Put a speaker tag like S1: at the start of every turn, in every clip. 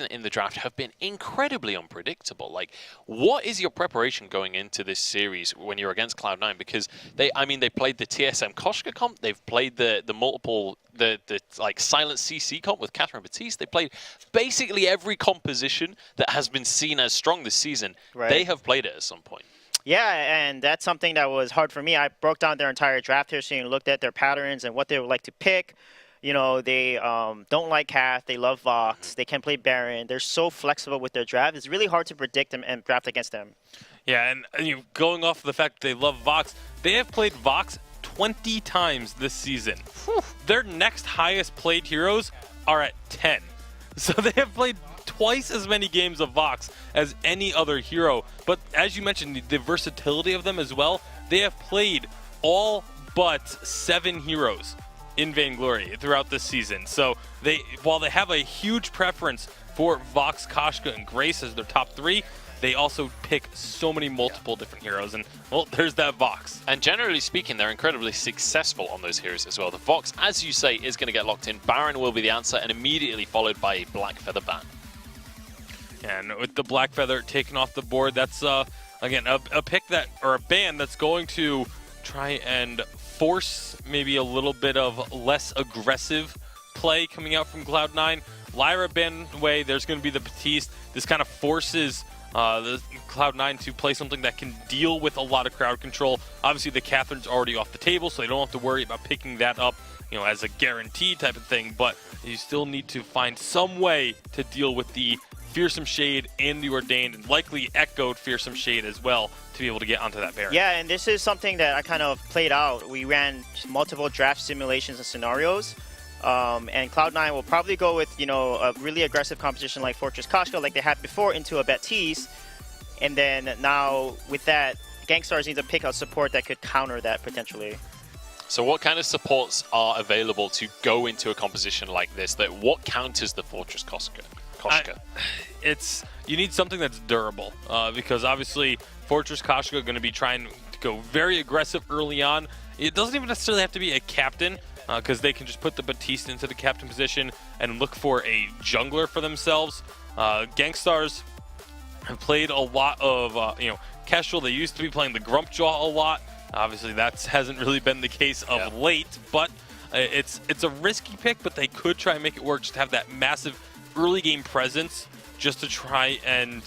S1: in the draft have been incredibly unpredictable. Like, what is your preparation going into this series when you're against Cloud9? Because they played the TSM Koshka comp, they've played the multiple, the like silent CC comp with Catherine Batiste. They played basically every composition that has been seen as strong this season.
S2: Right.
S1: They have played it at some point.
S2: Yeah, and that's something that was hard for me. I broke down their entire draft history and looked at their patterns and what they would like to pick. You know, they don't like Cath. They love Vox. They can play Baron. They're so flexible with their draft. It's really hard to predict them and draft against them.
S3: Yeah, and going off of the fact that they love Vox, they have played Vox 20 times this season. Whew. Their next highest played heroes are at 10. So they have played twice as many games of Vox as any other hero. But as you mentioned, the versatility of them as well, they have played all but 7 heroes in Vainglory throughout this season. So while they have a huge preference for Vox, Koshka, and Grace as their top 3, they also pick so many multiple different heroes, and well, there's that Vox.
S1: And generally speaking, they're incredibly successful on those heroes as well. The Vox, as you say, is going to get locked in. Baron will be the answer, and immediately followed by a Black Feather ban.
S3: And with the Black Feather taken off the board, that's again a pick that, or a ban that's going to try and force maybe a little bit of less aggressive play coming out from Cloud9. Lyra banned away, there's going to be the Batiste. This kind of forces the Cloud9 to play something that can deal with a lot of crowd control. Obviously, the Catherine's already off the table, so they don't have to worry about picking that up, as a guarantee type of thing, but you still need to find some way to deal with the Fearsome Shade and the Ordained, and likely echoed Fearsome Shade as well, to be able to get onto that Baron.
S2: Yeah, and this is something that I kind of played out. We ran multiple draft simulations and scenarios, and Cloud9 will probably go with, a really aggressive composition like Fortress Koshka, like they had before, into a Batiste, and then now with that, Gankstars need to pick a support that could counter that potentially.
S1: So what kind of supports are available to go into a composition like this? What counters the Fortress Koshka?
S3: You need something that's durable, because obviously Fortress Koshka are going to be trying to go very aggressive early on. It doesn't even necessarily have to be a captain, because they can just put the Batiste into the captain position and look for a jungler for themselves. Gankstars have played a lot of, Kestrel. They used to be playing the Grumpjaw a lot. Obviously, that hasn't really been the case of late, but it's a risky pick, but they could try and make it work, just to have that massive early game presence, just to try and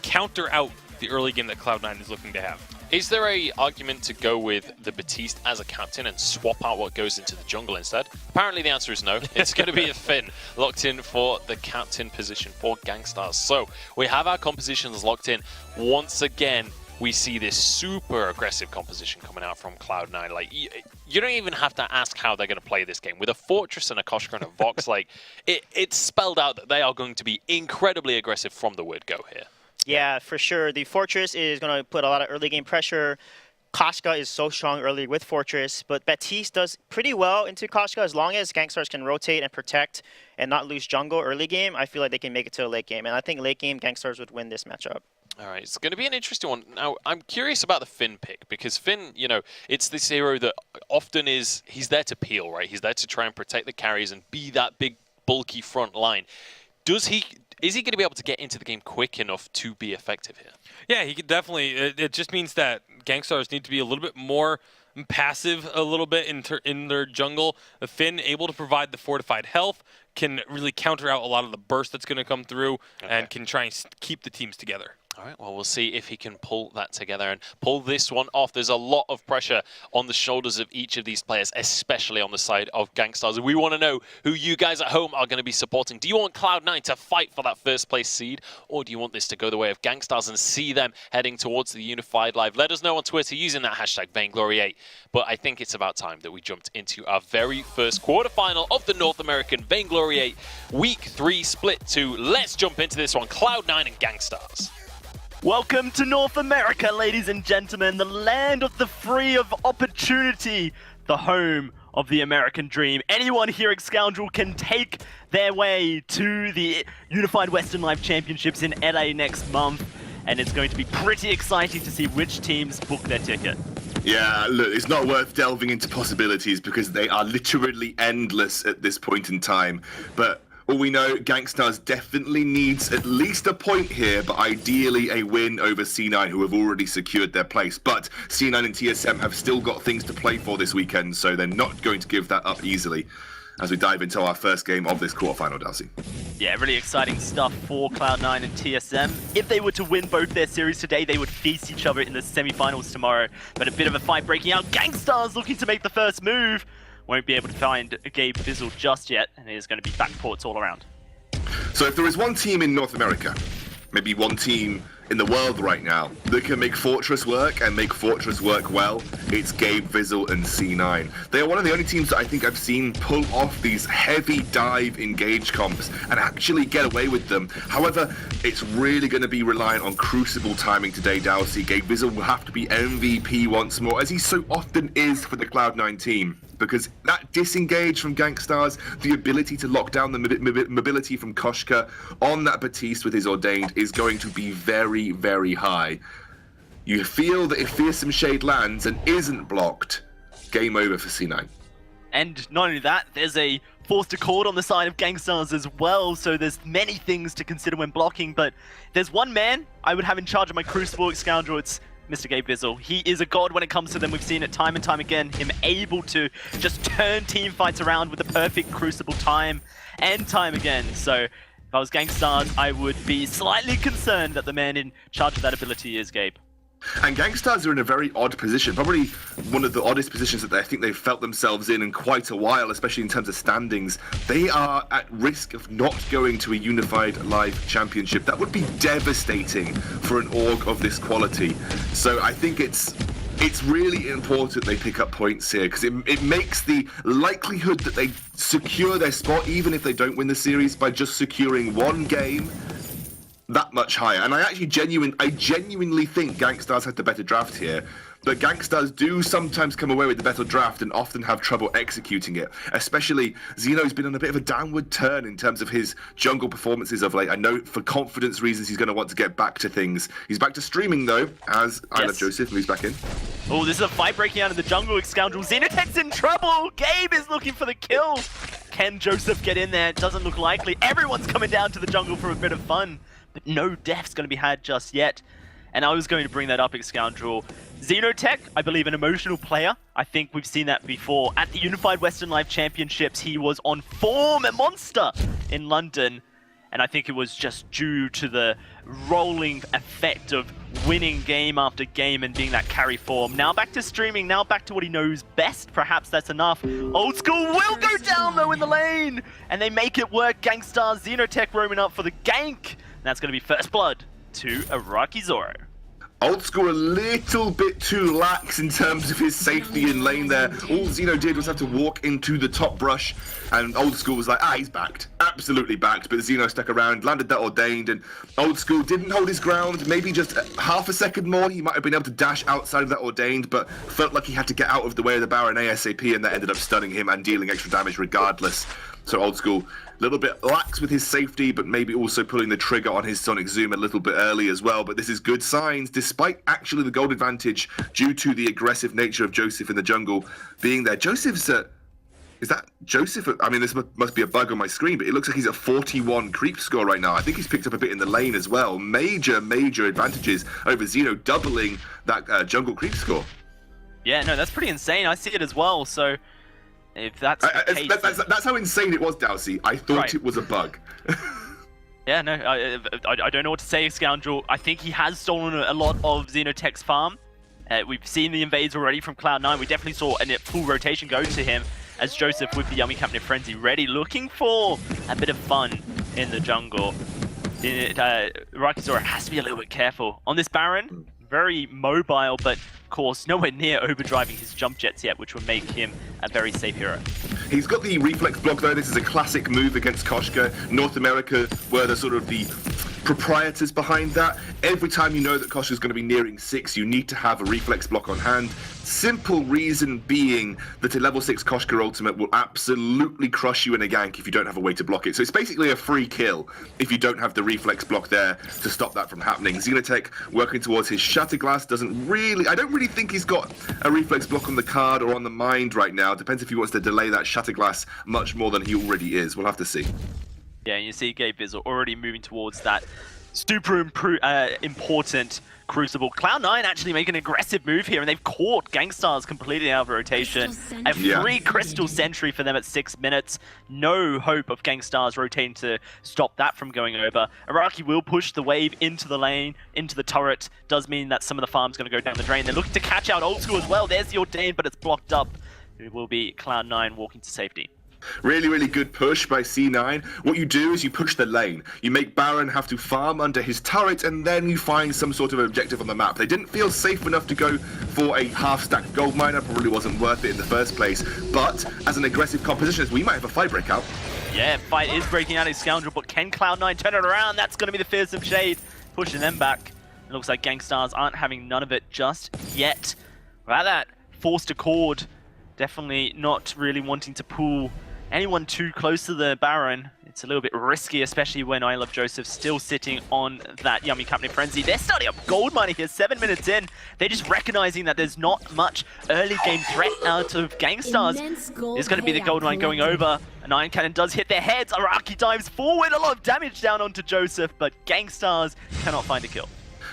S3: counter out the early game that Cloud9 is looking to have.
S1: Is there a argument to go with the Batiste as a captain and swap out what goes into the jungle instead? Apparently the answer is no. It's going to be a Finn locked in for the captain position for Gankstars. So we have our compositions locked in. Once again, we see this super aggressive composition coming out from Cloud9. Like, you don't even have to ask how they're going to play this game. With a Fortress and a Koshka and a Vox, like, it's spelled out that they are going to be incredibly aggressive from the word go here.
S2: Yeah, for sure. The Fortress is going to put a lot of early game pressure. Koshka is so strong early with Fortress, but Batiste does pretty well into Koshka. As long as Gankstars can rotate and protect and not lose jungle early game, I feel like they can make it to a late game. And I think late game, Gankstars would win this matchup.
S1: All right, it's going to be an interesting one. Now, I'm curious about the Finn pick, because Finn, it's this hero that often he's there to peel, right? He's there to try and protect the carries and be that big, bulky front line. Is he going to be able to get into the game quick enough to be effective here?
S3: Yeah, he could definitely. It just means that Gankstars need to be a little bit more passive a little bit in their jungle. The Finn, able to provide the fortified health, can really counter out a lot of the burst that's going to come through, and can try and keep the teams together.
S1: All right, well, we'll see if he can pull that together and pull this one off. There's a lot of pressure on the shoulders of each of these players, especially on the side of Gankstars. And we want to know who you guys at home are going to be supporting. Do you want Cloud9 to fight for that first place seed, or do you want this to go the way of Gankstars and see them heading towards the Unified Live? Let us know on Twitter using that hashtag Vainglory8. But I think it's about time that we jumped into our very first quarterfinal of the North American Vainglory8 Week 3 Split 2. Let's jump into this one, Cloud9 and Gankstars.
S4: Welcome to North America, ladies and gentlemen, the land of the free of opportunity, the home of the American dream. Anyone here at Scoundrel can take their way to the Unified Western Live Championships in LA next month, and it's going to be pretty exciting to see which teams book their ticket.
S5: Yeah, look, it's not worth delving into possibilities because they are literally endless at this point in time, but All we know, Gankstars definitely needs at least a point here, but ideally a win over C9, who have already secured their place. But C9 and TSM have still got things to play for this weekend, so they're not going to give that up easily as we dive into our first game of this quarterfinal, Dalsy.
S4: Yeah, really exciting stuff for Cloud9 and TSM. If they were to win both their series today, they would face each other in the semi-finals tomorrow. But a bit of a fight breaking out. Gankstars looking to make the first move. Won't be able to find Gabe Fizzle just yet, and it is going to be backports all around.
S5: So if there is one team in North America, maybe one team in the world right now that can make Fortress work and make Fortress work well, it's Gabe Fizzle and C9. They are one of the only teams that I think I've seen pull off these heavy dive engage comps and actually get away with them. However, it's really going to be reliant on Crucible timing today, Dalsy. Gabe Fizzle will have to be MVP once more, as he so often is for the Cloud9 team. Because that disengage from Gankstars, the ability to lock down the mobility from Koshka on that Batiste with his Ordained is going to be very, very high. You feel that if Fearsome Shade lands and isn't blocked, game over for C9.
S4: And not only that, there's a forced accord on the side of Gankstars as well, so there's many things to consider when blocking, but there's one man I would have in charge of my Crucible Scoundrel. It's Mr. Gabe Fizzle. He is a god when it comes to them. We've seen it time and time again, him able to just turn team fights around with the perfect Crucible time and time again. So if I was Gankstars, I would be slightly concerned that the man in charge of that ability is Gabe.
S5: And Gankstars are in a very odd position, probably one of the oddest positions that I think they've felt themselves in quite a while, especially in terms of standings. They are at risk of not going to a unified live championship. That would be devastating for an org of this quality. So I think it's really important they pick up points here, because it makes the likelihood that they secure their spot, even if they don't win the series, by just securing one game, that much higher. And I genuinely think Gankstars had the better draft here, but Gankstars do sometimes come away with the better draft and often have trouble executing it. Especially, Xeno's been on a bit of a downward turn in terms of his jungle performances of late. I know for confidence reasons he's going to want to get back to things. He's back to streaming though, as I Love Joseph moves back in.
S4: Oh, this is a fight breaking out in the jungle. Scoundrel Xenotech's in trouble. Gabe is looking for the kill. Can Joseph get in there? It doesn't look likely. Everyone's coming down to the jungle for a bit of fun, but no death's going to be had just yet. And I was going to bring that up, Scoundrel. Xenotech, I believe, an emotional player. I think we've seen that before. At the Unified Western Live Championships, he was on form, a monster in London. And I think it was just due to the rolling effect of winning game after game and being that carry form. Now back to streaming, now back to what he knows best. Perhaps that's enough. Old School will go down though in the lane. And they make it work. Gankstars, Xenotech roaming up for the gank. That's going to be first blood to Iraqi Zoro.
S5: Old School a little bit too lax in terms of his safety in lane there. All Xeno did was have to walk into the top brush, and Old School was like, he's backed. Absolutely backed, but Xeno stuck around, landed that Ordained, and Old School didn't hold his ground. Maybe just half a second more, he might have been able to dash outside of that Ordained, but felt like he had to get out of the way of the Baron ASAP, and that ended up stunning him and dealing extra damage regardless. So Old School, a little bit lax with his safety, but maybe also pulling the trigger on his Sonic Zoom a little bit early as well. But this is good signs, despite actually the gold advantage due to the aggressive nature of Joseph in the jungle being there. Joseph's at... Is that Joseph? I mean, this must be a bug on my screen, but it looks like he's at 41 creep score right now. I think he's picked up a bit in the lane as well. Major advantages over Xeno, doubling that jungle creep score.
S4: Yeah, no, that's pretty insane. I see it as well, so... If that's the case,
S5: that's how insane it was, Dalsy. I thought it was a bug.
S4: Yeah, no, I don't know what to say, Scoundrel. I think he has stolen a lot of Xenotech's farm. We've seen the invades already from Cloud9. We definitely saw a full rotation go to him as Joseph with the Yummy Company Frenzy ready, looking for a bit of fun in the jungle. Rakizora has to be a little bit careful. On this Baron, very mobile, but of course nowhere near overdriving his jump jets yet, which would make him a very safe hero.
S5: He's got the reflex block though. This is a classic move against Koshka. North America were the sort of the proprietors behind that. Every time you know that Koshka's going to be nearing 6, you need to have a reflex block on hand. Simple reason being that a level 6 Koshka ultimate will absolutely crush you in a gank if you don't have a way to block it. So it's basically a free kill if you don't have the reflex block there to stop that from happening. Xenotech working towards his Shatterglass I don't really think he's got a reflex block on the card or on the mind right now. Depends if he wants to delay that Shatterglass much more than he already is. We'll have to see.
S4: Yeah, and you see Gabe Bizzle already moving towards that super important Crucible. Cloud9 actually make an aggressive move here, and they've caught Gankstars completely out of rotation. A free Crystal Sentry for them at 6 minutes. No hope of Gankstars rotating to stop that from going over. Araki will push the wave into the lane, into the turret. Does mean that some of the farm's going to go down the drain. They're looking to catch out Old School as well. There's the Ordained, but it's blocked up. It will be Cloud9 walking to safety.
S5: Really, really good push by C9. What you do is you push the lane. You make Baron have to farm under his turret, and then you find some sort of objective on the map. They didn't feel safe enough to go for a half-stacked gold miner. Probably wasn't worth it in the first place. But as an aggressive compositionist, we might have a fight breakout.
S4: Yeah, fight is breaking out in Scoundrel, but can Cloud9 turn it around? That's going to be the Fearsome Shade, pushing them back. It looks like Gankstars aren't having none of it just yet. Without that forced accord, definitely not really wanting to pull anyone too close to the Baron. It's a little bit risky, especially when I Love Joseph still sitting on that Yummy Company Frenzy. They're starting up gold mining here, 7 minutes in. They're just recognizing that there's not much early game threat out of Gankstars. There's going to be the gold mine going over. An Iron Cannon does hit their heads. Araki dives forward, a lot of damage down onto Joseph, but Gankstars cannot find a kill.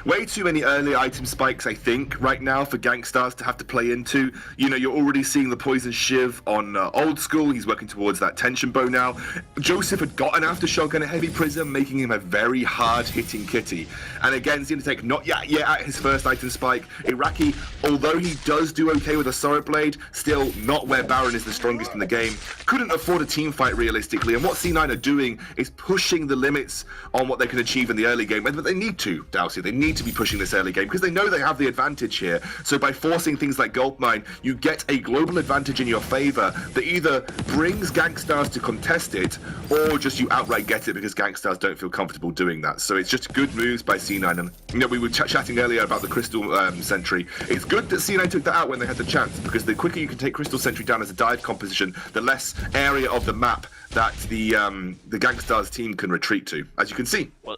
S5: Way too many early item spikes, I think, right now for Gankstars to have to play into. You know, you're already seeing the Poison Shiv on Old School. He's working towards that Tension Bow now. Joseph had got an Aftershock and a Heavy Prism, making him a very hard-hitting kitty. And again, Xenotech not yet at his first item spike. Iraqi, although he does do okay with a Sorrow Blade, still not where Baron is the strongest in the game. Couldn't afford a team fight realistically. And what C9 are doing is pushing the limits on what they can achieve in the early game. But they need to, Dowsey. They need to be pushing this early game because they know they have the advantage here. So by forcing things like Goldmine, you get a global advantage in your favor that either brings Gankstars to contest it or just you outright get it because Gankstars don't feel comfortable doing that. So it's just good moves by C9. And you know, we were chatting earlier about the Crystal Sentry. It's good that C9 took that out when they had the chance, because the quicker you can take Crystal Sentry down as a dive composition, the less area of the map that the Gankstars team can retreat to, as you can see.
S4: Well,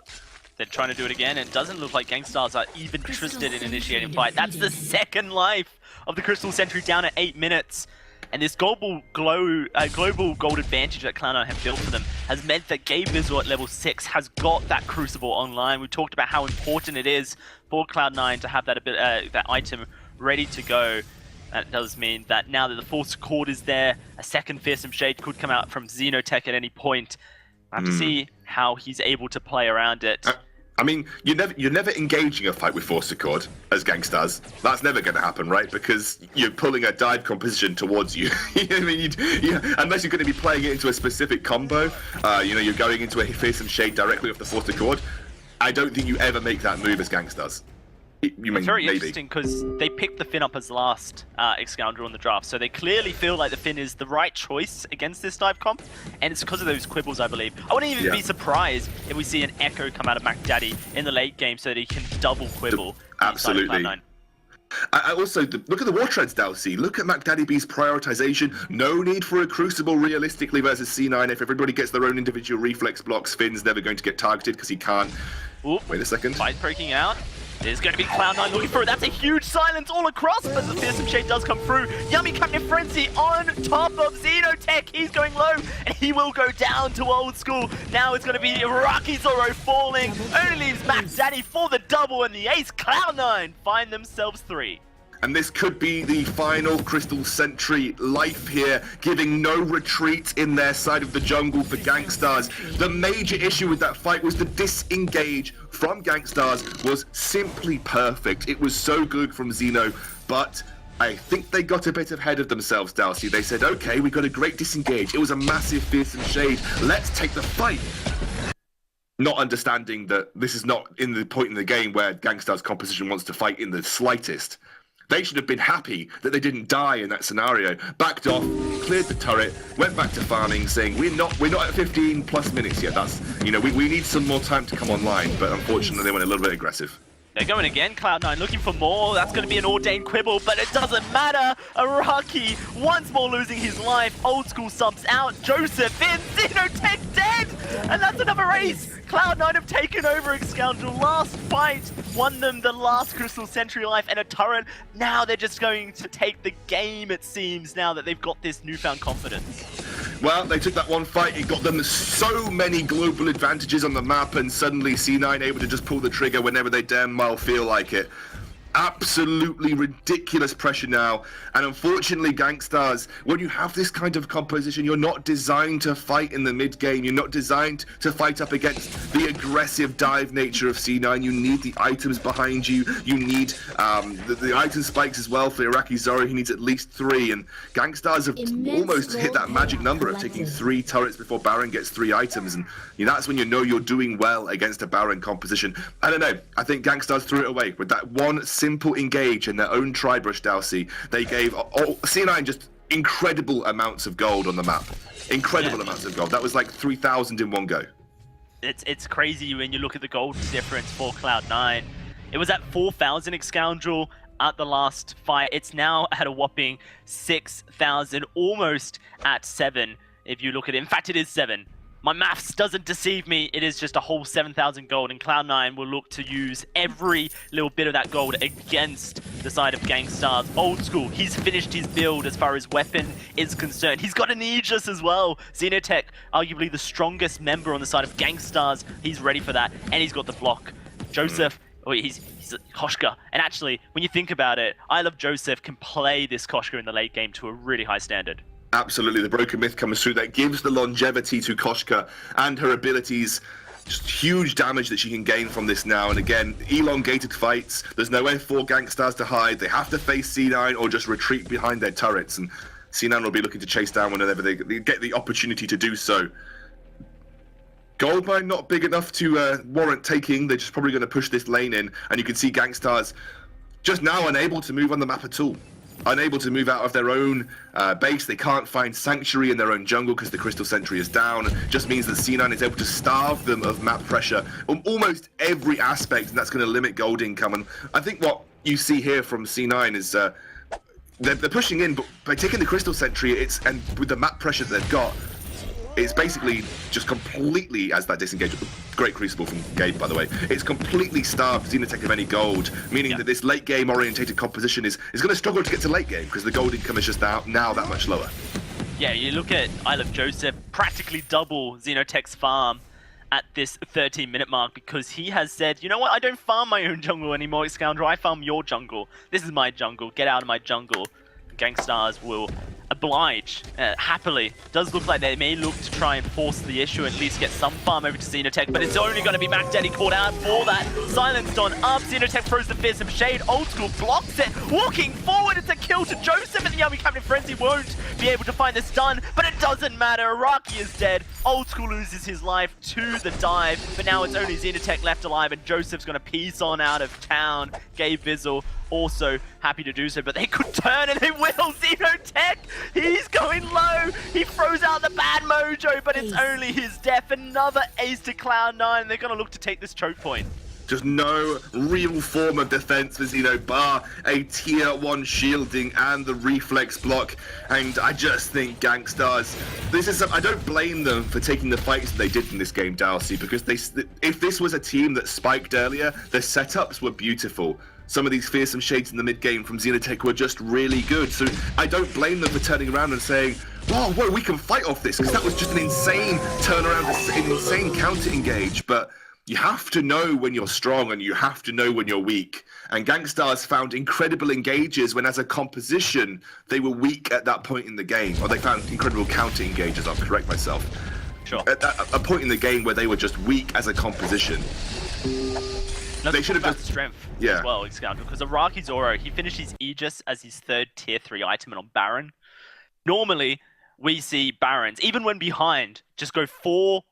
S4: they're trying to do it again, and it doesn't look like Gankstars are even interested in initiating fight. That's the second life of the Crystal Sentry down at 8 minutes. And this global gold advantage that Cloud9 have built for them has meant that Gabe Bizzle at level 6 has got that Crucible online. We talked about how important it is for Cloud9 to have that that item ready to go. That does mean that now that the Force Accord is there, a second Fearsome Shade could come out from Xenotech at any point. I have to see how he's able to play around it.
S5: I mean, you're never engaging a fight with Force Accord as Gankstars. That's never going to happen, right? Because you're pulling a dive composition towards you. You know what I mean? Unless you're going to be playing it into a specific combo, you know, you're going into a Fearsome Shade directly off the Force Accord. I don't think you ever make that move as Gankstars.
S4: It's very interesting because they picked the Finn up as last Scoundrel in the draft, so they clearly feel like the Finn is the right choice against this dive comp, and it's because of those quibbles, I believe. I wouldn't even be surprised if we see an Echo come out of MacDaddy in the late game so that he can double quibble.
S5: Absolutely. I also, look at the War Treads, Dowsey. Look at MacDaddy B's prioritization. No need for a Crucible realistically versus C9. If everybody gets their own individual reflex blocks, Finn's never going to get targeted because he can't.
S4: Ooh,
S5: wait a second.
S4: Fight breaking out. There's going to be Cloud9 looking through. That's a huge silence all across, but the Fearsome Shade does come through. Yummy Captain Frenzy on top of Xenotech. He's going low, and he will go down to Old School. Now it's going to be Iraqi Zoro falling. Only leaves MacDaddy for the double, and the ace Cloud9 find themselves 3.
S5: And this could be the final Crystal Sentry life here, giving no retreat in their side of the jungle for Gankstars. The major issue with that fight was the disengage from Gankstars was simply perfect. It was so good from Xeno, but I think they got a bit ahead of themselves, Dowsey. They said, okay, we got a great disengage. It was a massive Fearsome Shade. Let's take the fight. Not understanding that this is not in the point in the game where Gankstars composition wants to fight in the slightest. They should have been happy that they didn't die in that scenario. Backed off, cleared the turret, went back to farming, saying we're not at 15 plus minutes yet. That's, you know, we need some more time to come online. But unfortunately, they went a little bit aggressive.
S4: They're going again, Cloud9 looking for more. That's going to be an Ordained Quibble, but it doesn't matter. Araki once more losing his life. Old School subs out. Joseph in. Xenotech dead. And that's another ace. Cloud9 have taken over Scoundrel. Last fight won them the last Crystal Sentry life and a turret. Now they're just going to take the game, it seems, now that they've got this newfound confidence.
S5: Well, they took that one fight, it got them so many global advantages on the map, and suddenly C9 able to just pull the trigger whenever they damn well feel like it. Absolutely ridiculous pressure now, and unfortunately Gankstars, when you have this kind of composition, you're not designed to fight in the mid game, you're not designed to fight up against the aggressive dive nature of C9. You need the items behind you, you need the item spikes as well for Iraqi Zoro. He needs at least 3, and Gankstars have almost hit that magic number of taking 3 turrets before Baron gets 3 items, and that's when you know you're doing well against a Baron composition. I don't know, I think Gankstars threw it away with that one simple engage in their own tri-brush Dalsy. They gave C9 just incredible amounts of gold on the map. Incredible amounts of gold. That was like 3,000 in one go.
S4: It's crazy when you look at the gold difference for Cloud9. It was at 4,000 Scoundrel at the last fight. It's now at a whopping 6,000, almost at 7 if you look at it. In fact, it is 7. My maths doesn't deceive me. It is just a whole 7,000 gold, and Cloud9 will look to use every little bit of that gold against the side of Gankstars. Old School, he's finished his build as far as weapon is concerned. He's got an Aegis as well. Xenotech, arguably the strongest member on the side of Gankstars. He's ready for that, and he's got the block. Joseph, he's Koshka. And actually, when you think about it, I Love Joseph can play this Koshka in the late game to a really high standard.
S5: Absolutely, the Broken Myth comes through. That gives the longevity to Koshka and her abilities. Just huge damage that she can gain from this now. And again, elongated fights. There's nowhere for Gankstars to hide. They have to face C9 or just retreat behind their turrets. And C9 will be looking to chase down whenever they get the opportunity to do so. Goldmine not big enough to warrant taking. They're just probably going to push this lane in. And you can see Gankstars just now unable to move on the map at all. Unable to move out of their own base. They can't find sanctuary in their own jungle because the Crystal Sentry is down. It just means that C9 is able to starve them of map pressure on almost every aspect, and that's going to limit gold income. And I think what you see here from C9 is they're pushing in, but by taking the Crystal Sentry, and with the map pressure that they've got, it's basically just completely, as that disengage. Great Crucible from Gabe, by the way. It's completely starved Xenotech of any gold, meaning that this late game orientated composition is going to struggle to get to late game because the gold income is just now that much lower.
S4: Yeah, you look at I Love Joseph, practically double Xenotech's farm at this 13-minute mark because he has said, you know what, I don't farm my own jungle anymore, Scoundrel, I farm your jungle. This is my jungle, get out of my jungle. Gankstars will oblige happily. Does look like they may look to try and force the issue, at least get some farm over to Xenotech, but it's only going to be Mac Daddy called out for that. Silenced on up, Xenotech throws the Fearsome Shade, Old School blocks it, walking forward, it's a kill to Joseph, and the Yummy Captain Frenzy won't be able to find this done, but it doesn't matter, Iraqi is dead, Old School loses his life to the dive, but now it's only Xenotech left alive, and Joseph's going to piece on out of town. Gabe Vizzle also happy to do so, but they could turn and they will. Xenotech, he's going low. He throws out the bad mojo, but it's only his death. Another ace to Cloud9. They're going to look to take this choke point.
S5: Just no real form of defense for Xeno, bar a tier 1 shielding and the reflex block. And I just think Gankstars, I don't blame them for taking the fights that they did in this game, Dalsy, because if this was a team that spiked earlier, their setups were beautiful. Some of these fearsome shades in the mid-game from Xenotech were just really good. So I don't blame them for turning around and saying, whoa, we can fight off this, because that was just an insane turnaround, an insane counter-engage. But you have to know when you're strong and you have to know when you're weak. And Gankstars found incredible engages when, as a composition, they were weak at that point in the game. Or they found incredible counter-engages, I'll correct myself.
S4: Sure.
S5: At a point in the game where they were just weak as a composition. They should have just
S4: strength as well, Scoundrel, because Iraqi Zoro, he finished his Aegis as his 3rd tier 3 item on Baron. Normally, we see Barons, even when behind, just go 4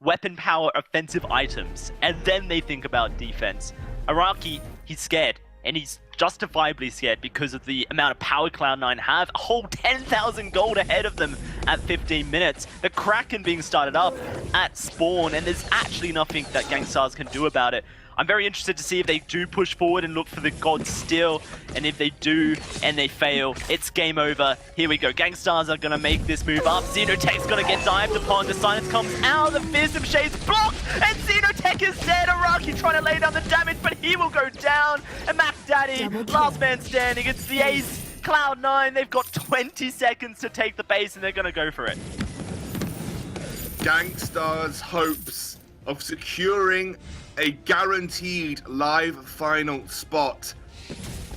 S4: weapon power offensive items, and then they think about defense. Iraqi, he's scared, and he's justifiably scared because of the amount of power Cloud9 have. A whole 10,000 gold ahead of them at 15 minutes. The Kraken being started up at spawn, and there's actually nothing that Gankstars can do about it. I'm very interested to see if they do push forward and look for the God Still, and if they do and they fail, it's game over. Here we go. Gankstars are going to make this move up. Xenotech's going to get dived upon. The silence comes out. The Fearsome Shade's blocked, and Xenotech is dead. Iraqi trying to lay down the damage, but he will go down. And Mac Daddy, last man standing. It's the ace. Cloud9, they've got 20 seconds to take the base, and they're going to go for it.
S5: Gankstars' hopes of securing a guaranteed live final spot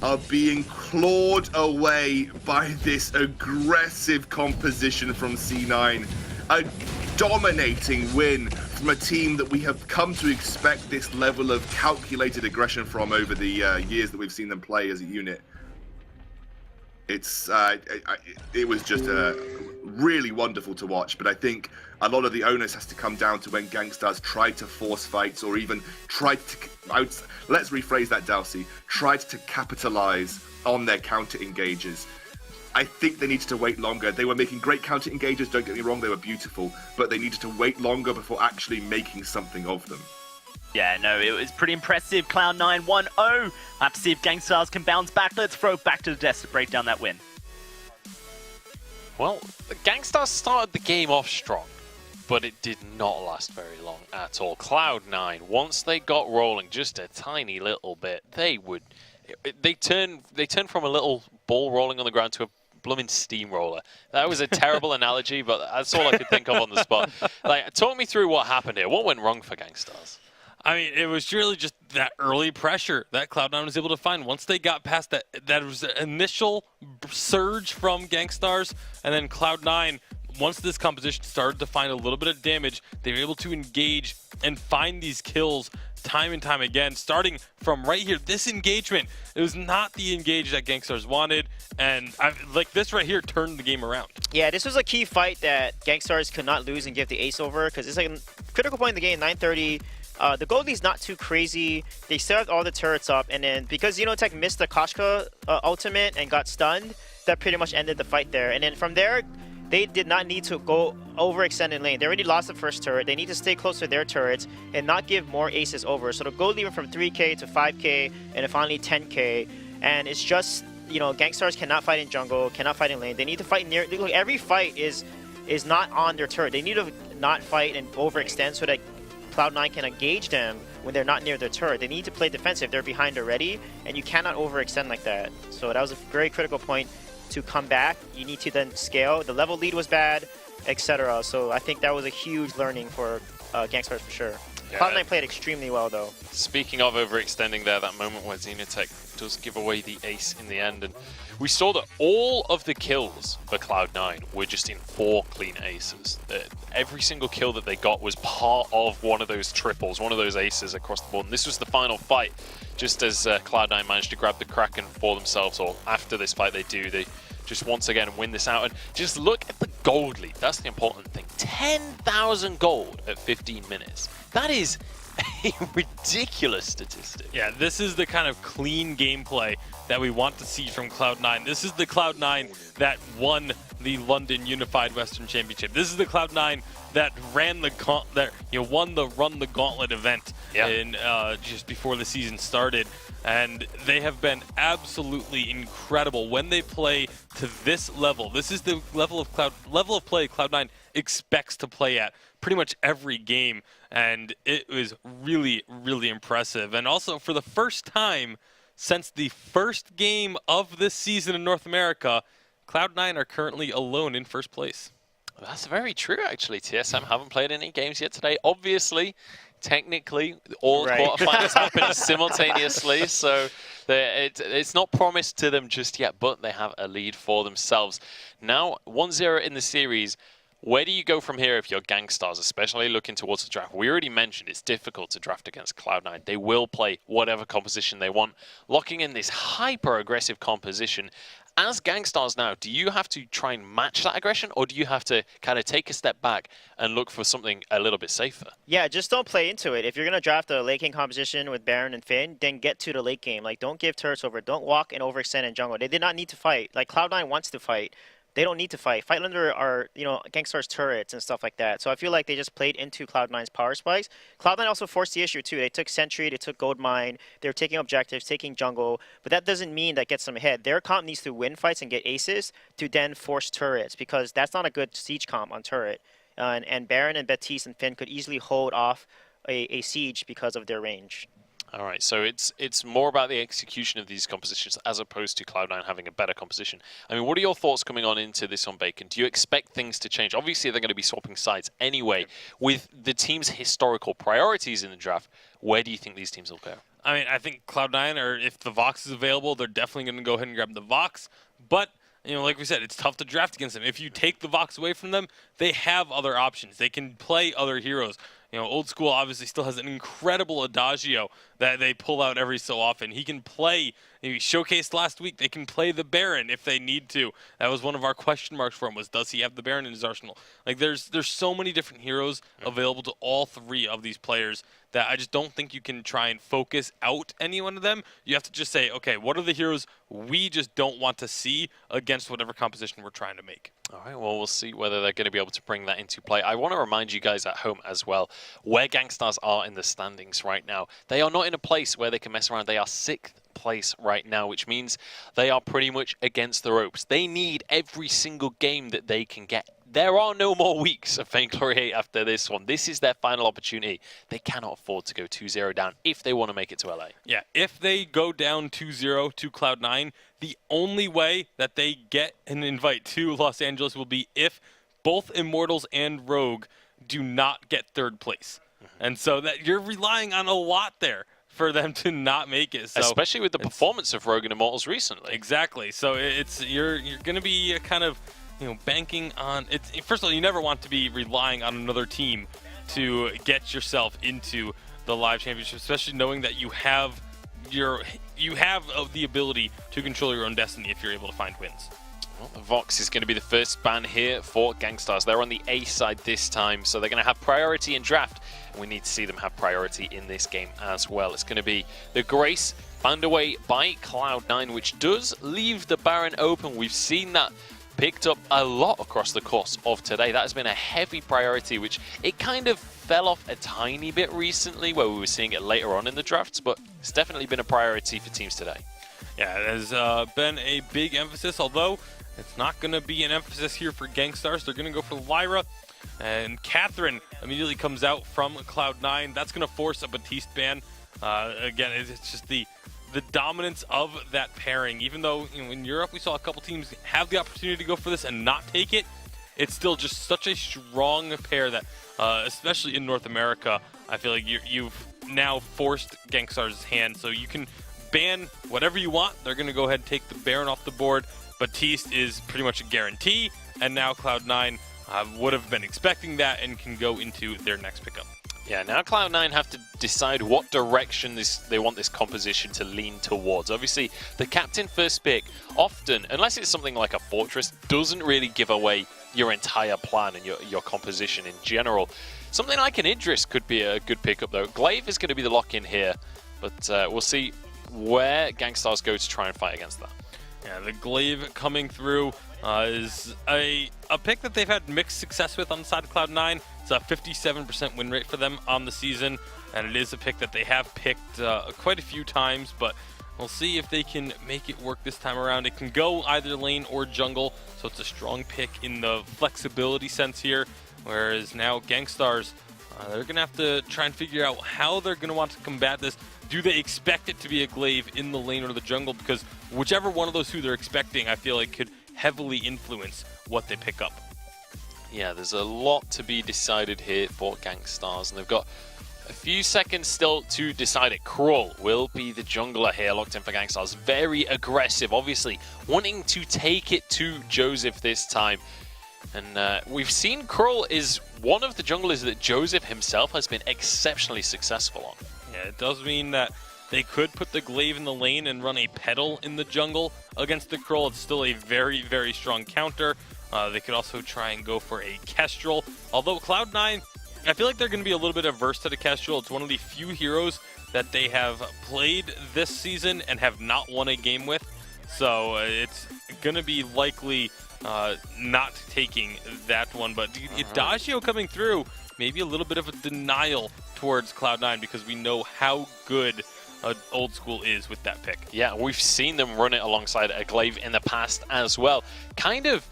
S5: are being clawed away by this aggressive composition from C9. A dominating win from a team that we have come to expect this level of calculated aggression from over the years that we've seen them play as a unit. It was just really wonderful to watch, but I think a lot of the onus has to come down to when Gankstars tried to force fights or even tried to, let's rephrase that, Dalsy, tried to capitalize on their counter engages. I think they needed to wait longer. They were making great counter engages, don't get me wrong, they were beautiful, but they needed to wait longer before actually making something of them.
S4: Yeah, no, it was pretty impressive. Cloud9 1-0. I'll have to see if Gankstars can bounce back. Let's throw it back to the desk to break down that win.
S1: Well, the Gankstars started the game off strong, but it did not last very long at all. Cloud9, once they got rolling just a tiny little bit, they turned from a little ball rolling on the ground to a blooming steamroller. That was a terrible analogy, but that's all I could think of on the spot. Like, talk me through what happened here. What went wrong for Gankstars?
S3: I mean, it was really just that early pressure that Cloud9 was able to find. Once they got past that was the initial surge from Gankstars, and then Cloud9, once this composition started to find a little bit of damage, they were able to engage and find these kills time and time again, starting from right here. This engagement, it was not the engage that Gankstars wanted, and like this right here turned the game around.
S2: Yeah, this was a key fight that Gankstars could not lose and give the ace over, because it's like a critical point in the game, 930. The gold lead's not too crazy. They set all the turrets up, and then because Xenotech missed the Koshka ultimate and got stunned, that pretty much ended the fight there. And then from there, they did not need to go overextend in lane. They already lost the first turret. They need to stay close to their turrets and not give more aces over. So the gold lead went from 3k to 5k, and then finally 10k. And it's just, Gankstars cannot fight in jungle, cannot fight in lane. They need to fight near. Look, every fight is not on their turret. They need to not fight and overextend so that Cloud9 can engage them when they're not near their turret. They need to play defensive. They're behind already, and you cannot overextend like that. So that was a very critical point to come back. You need to then scale. The level lead was bad, etc. So I think that was a huge learning for Gankstars for sure. Yeah. Cloud9 played extremely well, though.
S1: Speaking of overextending there, that moment where Xenotech does give away the ace in the end, and we saw that all of the kills for Cloud9 were just in 4 clean aces. Every single kill that they got was part of one of those triples, one of those aces across the board. And this was the final fight, just as Cloud9 managed to grab the Kraken for themselves, or after this fight they just once again win this out. And just look at the gold lead. That's the important thing. 10,000 gold at 15 minutes. That is a ridiculous statistic.
S3: Yeah, this is the kind of clean gameplay that we want to see from Cloud9. This is the Cloud9 that won the London Unified Western Championship. This is the Cloud9 that ran the won the Run the Gauntlet event in just before the season started. And they have been absolutely incredible when they play to this level. This is the level of play Cloud9 expects to play at pretty much every game, and it was really, really impressive. And also, for the first time since the first game of this season in North America, Cloud9 are currently alone in first place.
S1: That's very true, actually. TSM haven't played any games yet today. Obviously, technically, all quarterfinals happen simultaneously, so it's not promised to them just yet, but they have a lead for themselves. Now, 1-0 in the series. Where do you go from here if you're Gankstars, especially looking towards the draft? We already mentioned it's difficult to draft against Cloud9. They will play whatever composition they want, locking in this hyper-aggressive composition. As Gankstars now, do you have to try and match that aggression, or do you have to kind of take a step back and look for something a little bit safer?
S2: Yeah, just don't play into it. If you're going to draft a late game composition with Baron and Finn, then get to the late game. Like, don't give turrets over. Don't walk and overextend in jungle. They did not need to fight. Like, Cloud9 wants to fight. They don't need to fight. Fightlander are, Gankstars turrets and stuff like that. So I feel like they just played into Cloud9's power spikes. Cloud9 also forced the issue too. They took Sentry, they took Gold Mine, they were taking objectives, taking jungle, but that doesn't mean that gets them ahead. Their comp needs to win fights and get aces to then force turrets, because that's not a good siege comp on turret. And Baron and Baptiste and Finn could easily hold off a siege because of their range.
S1: All right, so it's more about the execution of these compositions as opposed to Cloud9 having a better composition. I mean, what are your thoughts coming on into this on Bacon? Do you expect things to change? Obviously, they're going to be swapping sides anyway. With the team's historical priorities in the draft, where do you think these teams will go?
S3: I mean, I think Cloud9, or if the Vox is available, they're definitely going to go ahead and grab the Vox. But, you know, like we said, it's tough to draft against them. If you take the Vox away from them, they have other options. They can play other heroes. You know, Old School obviously still has an incredible Adagio that they pull out every so often. He can play, he showcased last week, they can play the Baron if they need to. That was one of our question marks for him, was does he have the Baron in his arsenal? Like, there's so many different heroes available to all three of these players that I just don't think you can try and focus out any one of them. You have to just say, okay, what are the heroes we just don't want to see against whatever composition we're trying to make?
S1: All right, well, we'll see whether they're going to be able to bring that into play. I want to remind you guys at home as well where Gankstars are in the standings right now. They are not in a place where they can mess around. They are 6th place right now, which means they are pretty much against the ropes. They need every single game that they can get. There are no more weeks of Vainglory8 after this one. This is their final opportunity. They cannot afford to go 2-0 down if they want to make it to LA.
S3: Yeah, if they go down 2-0 to Cloud9, the only way that they get an invite to Los Angeles will be if both Immortals and Rogue do not get 3rd place. And so that you're relying on a lot there for them to not make it. So
S1: especially with the performance of Rogue and Immortals recently.
S3: Exactly. So it's you're going to be kind of, you know, banking on it. First of all, you never want to be relying on another team to get yourself into the live championship, especially knowing that you have the ability to control your own destiny if you're able to find wins.
S1: Well, the Vox is going to be the first ban here for Gankstars. They're on the A side this time, so they're going to have priority in draft, and we need to see them have priority in this game as well. It's going to be the Grace banned away by Cloud9, which does leave the Baron open. We've seen that picked up a lot across the course of today. That has been a heavy priority, which it kind of fell off a tiny bit recently where we were seeing it later on in the drafts, but it's definitely been a priority for teams today.
S3: Yeah, it has been a big emphasis, although it's not going to be an emphasis here for Gankstars. They're going to go for Lyra, and Catherine immediately comes out from Cloud9. That's going to force a Batiste ban. Again, it's just the dominance of that pairing. Even though, you know, in Europe we saw a couple teams have the opportunity to go for this and not take it, it's still just such a strong pair that, especially in North America, I feel like you've now forced Gankstars' hand, so you can ban whatever you want. They're going to go ahead and take the Baron off the board. Batiste is pretty much a guarantee, and now Cloud9 would have been expecting that and can go into their next pickup.
S1: Yeah, now Cloud9 have to decide what direction they want this composition to lean towards. Obviously, the captain first pick often, unless it's something like a Fortress, doesn't really give away your entire plan and your composition in general. Something like an Idris could be a good pickup, though. Glaive is going to be the lock-in here, but we'll see where Gankstars go to try and fight against that.
S3: Yeah, the Glaive coming through is a pick that they've had mixed success with on the side of Cloud9. It's a 57% win rate for them on the season, and it is a pick that they have picked quite a few times, but we'll see if they can make it work this time around. It can go either lane or jungle, so it's a strong pick in the flexibility sense here, whereas now Gankstars, they're going to have to try and figure out how they're going to want to combat this. Do they expect it to be a Glaive in the lane or the jungle? Because whichever one of those two they're expecting, I feel like could heavily influence what they pick up.
S1: Yeah, there's a lot to be decided here for Gankstars, and they've got a few seconds still to decide it. Krull will be the jungler here, locked in for Gankstars. Very aggressive, obviously, wanting to take it to Joseph this time. And we've seen Krull is one of the junglers that Joseph himself has been exceptionally successful on.
S3: Yeah, it does mean that they could put the Glaive in the lane and run a Petal in the jungle against the Krull. It's still a very, very strong counter. They could also try and go for a Kestrel. Although Cloud9, I feel like they're going to be a little bit averse to the Kestrel. It's one of the few heroes that they have played this season and have not won a game with. So it's going to be likely not taking that one. But Adagio coming through, maybe a little bit of a denial towards Cloud9 because we know how good Old School is with that pick.
S1: Yeah, we've seen them run it alongside a Glaive in the past as well. Kind of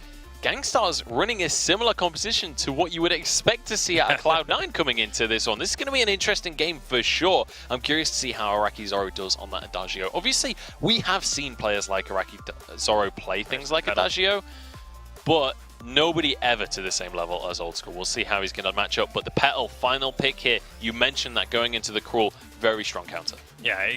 S1: Gankstars running a similar composition to what you would expect to see out of Cloud9 coming into this one. This is going to be an interesting game for sure. I'm curious to see how Araki Zoro does on that Adagio. Obviously, we have seen players like Araki Zoro play things like Adagio, but nobody ever to the same level as Old School. We'll see how he's going to match up. But the Petal, final pick here. You mentioned that going into the Cruel, very strong counter.
S3: Yeah,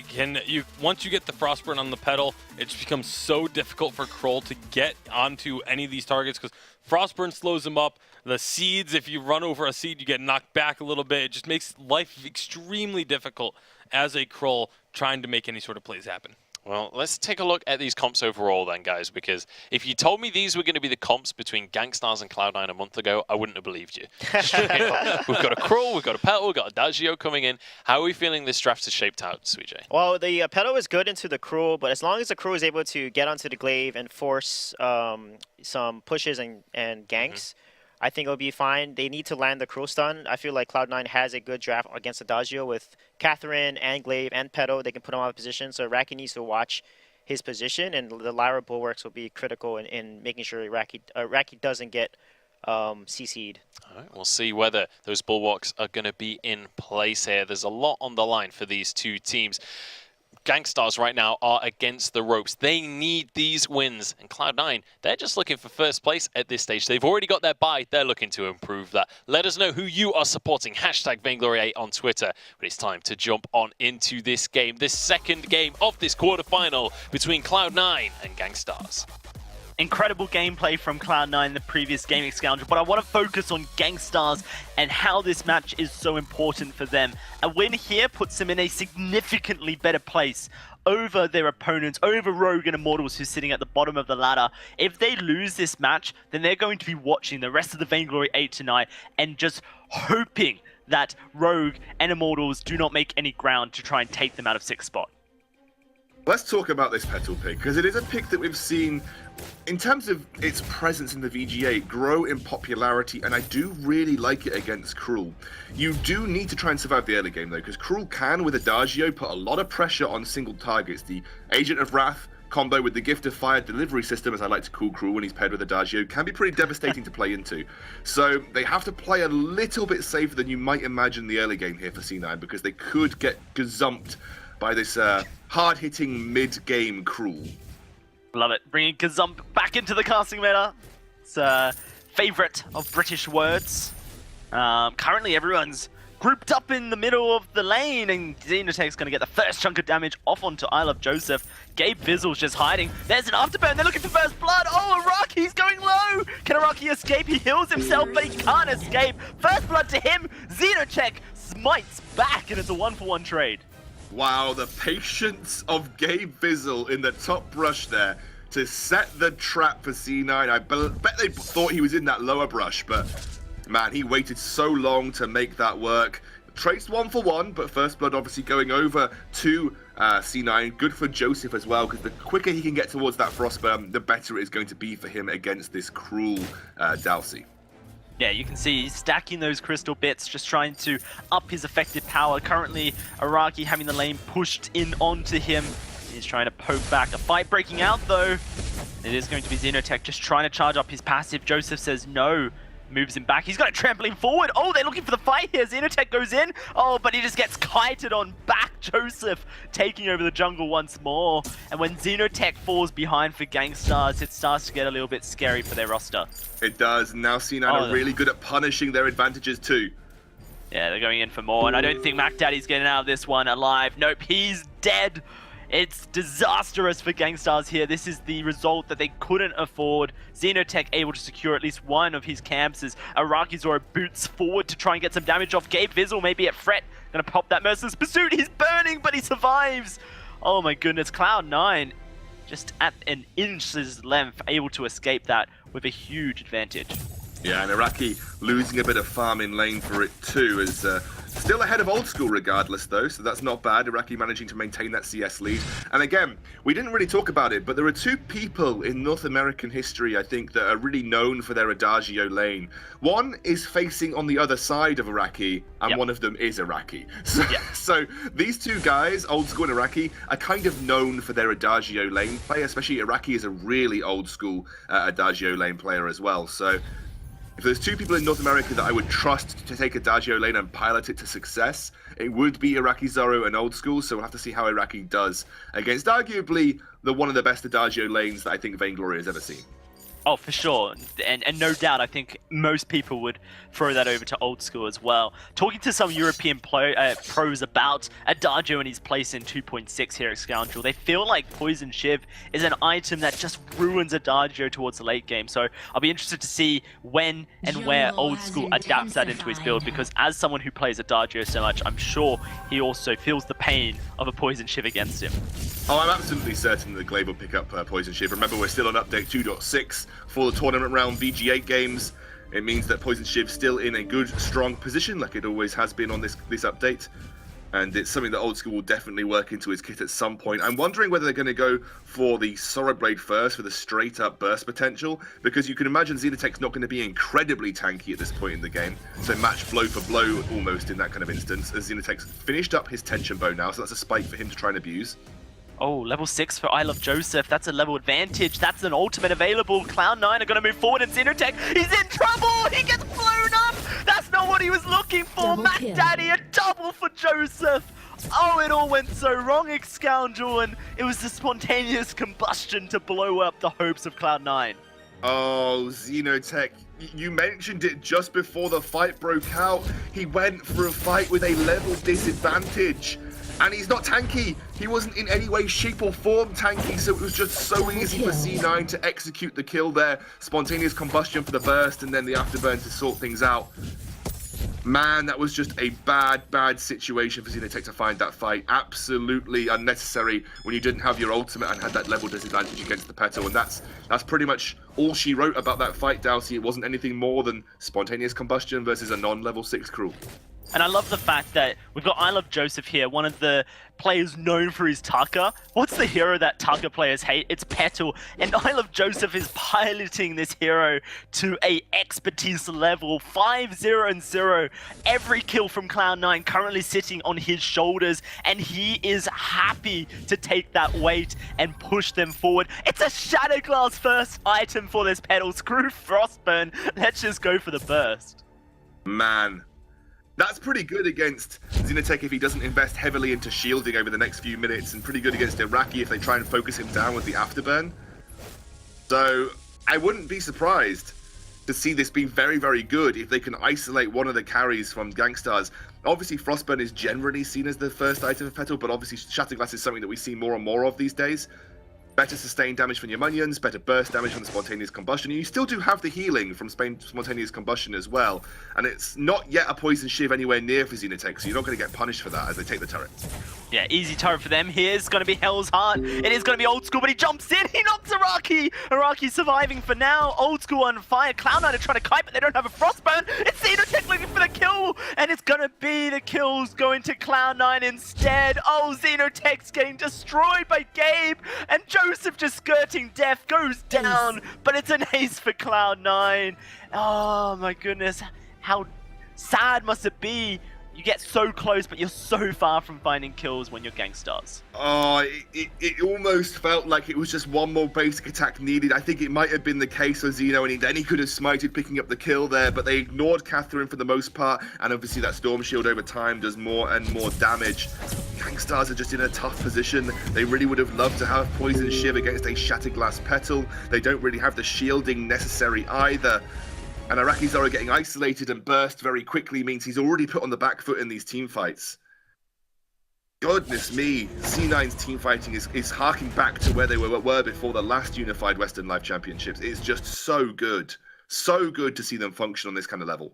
S3: once you get the Frostburn on the Petal, it just becomes so difficult for Kroll to get onto any of these targets because Frostburn slows him up. The seeds, if you run over a seed, you get knocked back a little bit. It just makes life extremely difficult as a Kroll trying to make any sort of plays happen.
S1: Well, let's take a look at these comps overall then, guys, because if you told me these were going to be the comps between Gankstars and Cloud9 a month ago, I wouldn't have believed you. We've got a Cruel, we've got a Petal, we've got Adagio coming in. How are we feeling this draft has shaped out, Sweet J?
S2: Well, the Petal is good into the Cruel, but as long as the Cruel is able to get onto the Glaive and force some pushes and ganks, I think it'll be fine. They need to land the Cruel stun. I feel like Cloud9 has a good draft against Adagio with Catherine and Glaive and Petal. They can put him out of position, so Raki needs to watch his position, and the Lyra Bulwarks will be critical in making sure Raki doesn't get CC'd.
S1: All right, we'll see whether those Bulwarks are going to be in place here. There's a lot on the line for these two teams. Gankstars right now are against the ropes. They need these wins. And Cloud9, they're just looking for first place at this stage. They've already got their bye. They're looking to improve that. Let us know who you are supporting. Hashtag Vainglory8 on Twitter. But it's time to jump on into this game. This second game of this quarterfinal between Cloud9 and Gankstars.
S4: Incredible gameplay from Cloud9 in the previous Gaming Scoundrel, but I want to focus on Gankstars and how this match is so important for them. A win here puts them in a significantly better place over their opponents, over Rogue and Immortals, who's sitting at the bottom of the ladder. If they lose this match, then they're going to be watching the rest of the Vainglory8 tonight and just hoping that Rogue and Immortals do not make any ground to try and take them out of 6th spot.
S5: Let's talk about this Petal pick, because it is a pick that we've seen, in terms of its presence in the VG8, grow in popularity, and I do really like it against Cruel. You do need to try and survive the early game, though, because Cruel can, with Adagio, put a lot of pressure on single targets. The Agent of Wrath combo with the Gift of Fire delivery system, as I like to call Cruel when he's paired with Adagio, can be pretty devastating to play into. So they have to play a little bit safer than you might imagine the early game here for C9, because they could get gazumped by this hard-hitting mid-game Cruel.
S4: Love it. Bringing Gazump back into the casting meta. It's a favourite of British words. Currently, everyone's grouped up in the middle of the lane, and Xenotech's going to get the first chunk of damage off onto I Love Joseph. Gabe Vizzle's just hiding. There's an afterburn. They're looking for first blood. Oh, Araki's going low. Can Araki escape? He heals himself, but he can't escape. First blood to him. Xenotech smites back, and it's a 1-for-1 trade.
S5: Wow, the patience of Gabe Vizzle in the top brush there to set the trap for C9. I bet they thought he was in that lower brush, but man, he waited so long to make that work. Traced 1-for-1, but first blood obviously going over to C9. Good for Joseph as well, because the quicker he can get towards that Frostburn, the better it is going to be for him against this Cruel Dalsy.
S4: Yeah, you can see he's stacking those crystal bits, just trying to up his effective power. Currently, Araki having the lane pushed in onto him. He's trying to poke back. A fight breaking out, though. It is going to be Xenotech just trying to charge up his passive. Joseph says no. Moves him back. He's got a trampoline forward. Oh, they're looking for the fight here. Xenotech goes in. Oh, but he just gets kited on back. Joseph taking over the jungle once more. And when Xenotech falls behind for Gankstars, it starts to get a little bit scary for their roster.
S5: It does. Now C9 are really good at punishing their advantages too.
S4: Yeah, they're going in for more. And I don't think Mac Daddy's getting out of this one alive. Nope, he's dead. It's disastrous for Gankstars here. This is the result that they couldn't afford. Xenotech able to secure at least one of his camps as Araki Zoro boots forward to try and get some damage off. Gabe Vizzle maybe at Fret. Gonna pop that Merciless Pursuit. He's burning, but he survives. Oh my goodness, Cloud9 just at an inch's length able to escape that with a huge advantage.
S5: Yeah, and Araki losing a bit of farm in lane for it too, as Still ahead of Old School regardless though, so that's not bad. Iraqi managing to maintain that CS lead. And again, we didn't really talk about it, but there are two people in North American history, I think, that are really known for their Adagio lane. One is facing on the other side of Iraqi, and one of them is Iraqi. So these two guys, Old School and Iraqi, are kind of known for their Adagio lane play, especially Iraqi is a really old school Adagio lane player as well. So if there's two people in North America that I would trust to take Adagio lane and pilot it to success, it would be Iraqi Zoro and Old School, so we'll have to see how Iraqi does against arguably one of the best Adagio lanes that I think Vainglory has ever seen.
S4: Oh, for sure. And no doubt, I think most people would throw that over to Old School as well. Talking to some European pros about Adagio and his place in 2.6 here at Scoundrel, they feel like Poison Shiv is an item that just ruins Adagio towards the late game. So I'll be interested to see when and where Old School adapts that into his build, because as someone who plays Adagio so much, I'm sure he also feels the pain of a Poison Shiv against him.
S5: Oh, I'm absolutely certain that Glaive will pick up Poison Shiv. Remember, we're still on update 2.6 for the tournament round VG8 games. It means that Poison Shiv's still in a good, strong position, like it always has been on this update. And it's something that Old School will definitely work into his kit at some point. I'm wondering whether they're going to go for the Sorrow Blade first for the straight-up burst potential, because you can imagine Xenotech's not going to be incredibly tanky at this point in the game. So match blow for blow almost in that kind of instance, as Xenotech's finished up his tension bow now, so that's a spike for him to try and abuse.
S4: Oh, level 6 for I Love Joseph. That's a level advantage. That's an ultimate available. Cloud9 are going to move forward, and Xenotech, he's in trouble! He gets blown up! That's not what he was looking for! Mac Daddy, a double for Joseph! Oh, it all went so wrong, Scoundrel, and it was the spontaneous combustion to blow up the hopes of Cloud9.
S5: Oh, Xenotech, you mentioned it just before the fight broke out. He went for a fight with a level disadvantage. And he's not tanky. He wasn't in any way, shape or form tanky, so it was just so easy for C9 to execute the kill there. Spontaneous combustion for the burst and then the afterburn to sort things out. Man, that was just a bad situation for Xenotech to find that fight. Absolutely unnecessary when you didn't have your ultimate and had that level disadvantage against the Petal. And that's pretty much all she wrote about that fight, Dowsey. It wasn't anything more than spontaneous combustion versus a non-level 6 crew.
S4: And I love the fact that we've got I Love Joseph here, one of the players known for his Tucker. What's the hero that Tucker players hate? It's Petal. And I Love Joseph is piloting this hero to a expertise level 5-0-0. Every kill from Cloud9 currently sitting on his shoulders, and he is happy to take that weight and push them forward. It's a Shatterglass first item for this Petal. Screw Frostburn. Let's just go for the burst.
S5: Man. That's pretty good against Xenotech if he doesn't invest heavily into shielding over the next few minutes, and pretty good against Iraqi if they try and focus him down with the afterburn. So I wouldn't be surprised to see this be very, very good if they can isolate one of the carries from Gankstars. Obviously, Frostburn is generally seen as the first item of Petal, but obviously Shatterglass is something that we see more and more of these days. Better sustained damage from your minions, better burst damage from the spontaneous combustion. You still do have the healing from spontaneous combustion as well. And it's not yet a Poison Shiv anywhere near for Xenotech, so you're not going to get punished for that as they take the turret.
S4: Yeah, easy turret for them. Here's going to be Hell's Heart. It is going to be Old School, but he jumps in. He knocks Iraqi. Iraqi surviving for now. Old School on fire. Cloud9 are trying to kite, but they don't have a Frostburn. It's Xenotech looking for the kill, and it's going to be the kills going to Cloud9 instead. Oh, Xenotech's getting destroyed by Gabe, and Joseph just skirting death goes down, but it's an ace for Cloud9. Oh my goodness, how sad must it be? You get so close, but you're so far from finding kills when you're Gankstars.
S5: Oh, it almost felt like it was just one more basic attack needed. I think it might have been the case for Xeno, and then he could have smited picking up the kill there, but they ignored Catherine for the most part, and obviously that Storm Shield over time does more and more damage. Gankstars are just in a tough position. They really would have loved to have Poison Shiv against a Shatterglass Petal. They don't really have the shielding necessary either. And Iraqi Zoro getting isolated and burst very quickly means he's already put on the back foot in these team fights. Goodness me, C9's team fighting is harking back to where they were before the last Unified Western Live Championships. It's just so good. So good to see them function on this kind of level.